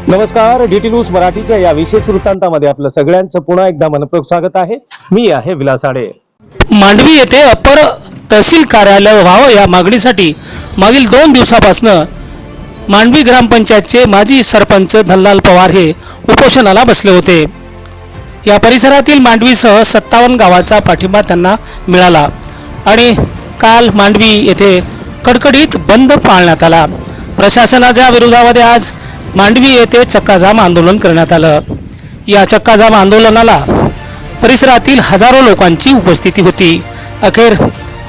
नमस्कार, DT news मराठीच्या या विशेष वृत्तांतामध्ये आपलं सगळ्यांचं पुन्हा एकदा मनपूर्वक स्वागत आहे. मी आहे विलास आडे. मांडवी येथे अपर तहसील कार्यालय व्हावं या मागणीसाठी मागील 2 दिवसापासून मांडवी ग्रामपंचायतचे माजी सरपंच धनलाल पवार हे उपोषणाला बसले होते. या परिसरातील मांडवीसह 57 गावाचा पाठिंबा त्यांना मिळाला आणि काल मांडवी येथे कडकडीत बंद पाळण्यात आला. प्रशासनाच्या विरोधामध्ये आज मांडवी येथे चक्काजाम आंदोलन करण्यात आलं. या चक्काजाम आंदोलनाला परिसरातील हजारो लोकांची उपस्थिती होती. अखेर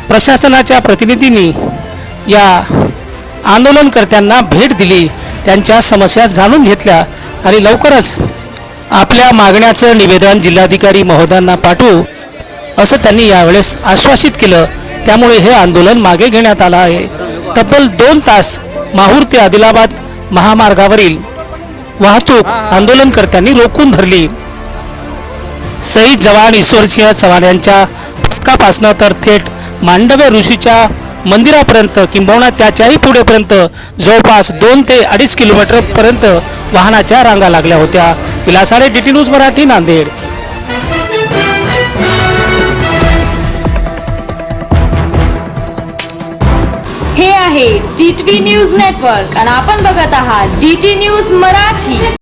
प्रशासनाच्या प्रतिनिधींनी या आंदोलनकर्त्यांना भेट दिली, त्यांच्या समस्या जाणून घेतल्या आणि लवकरच आपल्या मागण्याचं निवेदन जिल्हाधिकारी महोदयांना पाठवू असं त्यांनी यावेळेस आश्वासित केलं. त्यामुळे हे आंदोलन मागे घेण्यात आलं आहे. तब्बल 2 तास माहूर ते आदिलाबाद महामार्गावरील वाहतूक आंदोलनकर्त्यांनी रोखून धरली. शहीद जवान ईश्वरसिंह चव्हाण यांच्या पथकापासून तर थेट मांडवे ऋषीच्या मंदिरापर्यंत किंबहुना त्याच्याही पुढेपर्यंत जवळपास 2 ते 2.5 किलोमीटर पर्यंत वाहनाच्या रांगा लागल्या होत्या. विलास आडे, डीटी न्यूज मराठी, नांदेड. हे आहे डीटी न्यूज नेटवर्क आणि आपण बघत आहात डीटी न्यूज मराठी.